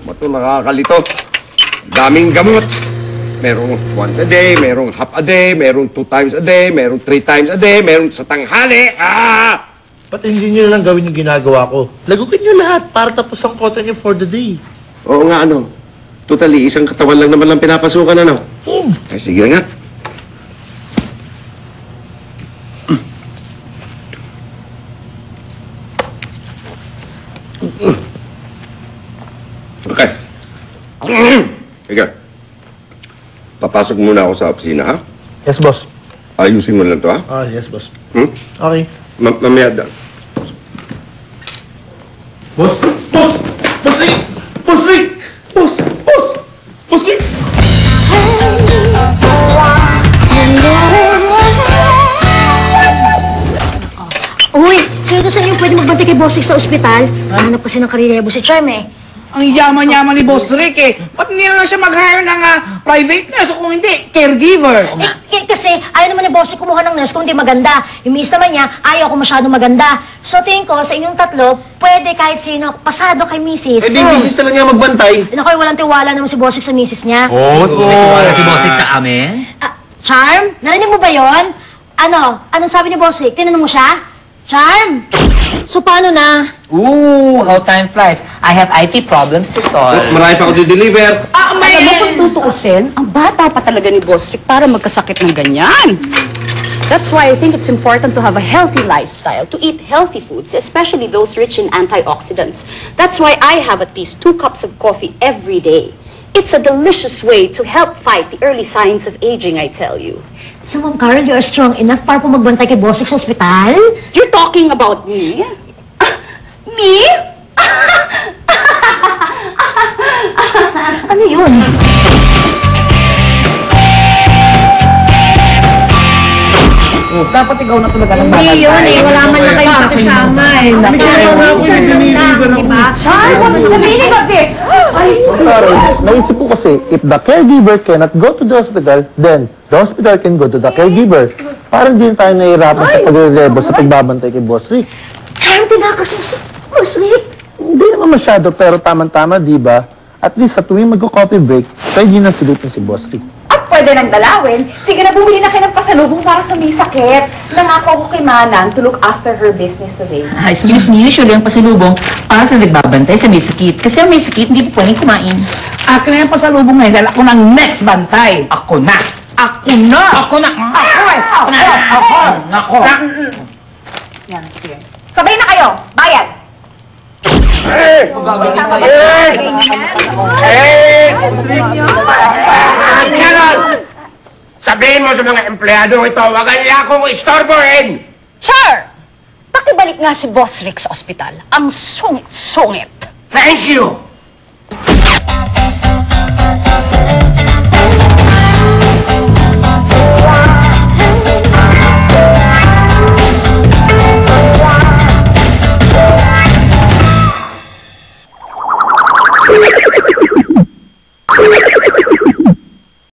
Bato nakakalito. Daming gamot. Merong once a day, merong half a day, merong 2 times a day, merong 3 times a day, merong sa tanghali. Ba't hindi nyo lang gawin yung ginagawa ko? Lagukin nyo lahat para tapos ang kota nyo for the day. Oo nga, ano. Totally, isang katawan lang naman lang pinapasukan, ano. Ay, sige nga. Okay. Sige. Papasok muna ako sa opisina, ha? Yes, boss. Ayusin mo lang to, ha? Yes, boss. Hmm? Okay. Mamaya daw. Boss! Boss! Boss Rick! Boss Rick! Boss! Boss! Boss Rick! Uy, sino saan yung pwede magbantay kay Boss Rick sa ospital? Hanap kasi ng karelyebo si Charm eh. Ang yaman-yaman ni Boss Rick eh. Ba't hindi na lang siya mag-hire ng private nurse o kung hindi, caregiver? Kasi ayaw naman ni Boss Rick kumuha ng nurse kung hindi maganda. Yung miss naman niya, ayaw ko masyadong maganda. So tingin ko, sa inyong tatlo, pwede kahit sino, pasado kay Mrs. Eh, di misis na lang niya magbantay. Nakoy, walang tiwala naman si Boss Rick sa Mrs. niya. Oh, May tiwala si Bossing sa amin? Charm, narinig mo ba yon? Anong sabi ni Boss Rick? Tinanong mo siya? Charm! So paano na? Ooh, how time flies. I have IT problems to solve. Marami pa ako di-deliver. Alam mo kung tutuusin, ang bata pa talaga ni Boss Rick para magkasakit ng ganyan. That's why I think it's important to have a healthy lifestyle, to eat healthy foods, especially those rich in antioxidants. That's why I have at least 2 cups of coffee every day. It's a delicious way to help fight the early signs of aging, I tell you. So, Ma'am Carol, you are strong enough para po magbantay kay Boss Rick sa ospital? You're talking about me? Me? Ano yun? Dapat ikaw na talaga ng Hindi yun eh. Wala man lang kayong magkasama eh. Diba? Charm, what's the meaning of this? Carol, naisip ko kasi, if the caregiver cannot go to the hospital, then the hospital can go to the caregiver. Parang din tayo nahihirapan sa pag-relevo sa pagbabantay kay Boss Rick. Charm, tinakas mo si Boss Rick. Hindi naman masyado, pero tama-tama, di ba? At least sa tuwing mag-coffee break, pwede na silipin si Boss Rick. At pwede nang dalawin. Sige na, bumili na kayo ng pasalubong para sa may sakit. Nangako ko kay Manang to look after her business today. Excuse me, usually ang pasalubong para sa nagbabantay sa may sakit. Kasi ang may sakit, hindi po pwedeng kumain. Akin na yung pasalubong ngayon dahil ako ng next bantay. Ako na! Ako na! Ako na! Ako! Yan, sige. Sabay na kayo! Bayad! Carol! Sabihin mo sa mga empleyado ito, wag nila akong istorbohin! Char! Pakibalik nga si Boss Rick sa ospital. Ang sungit-sungit. Thank you!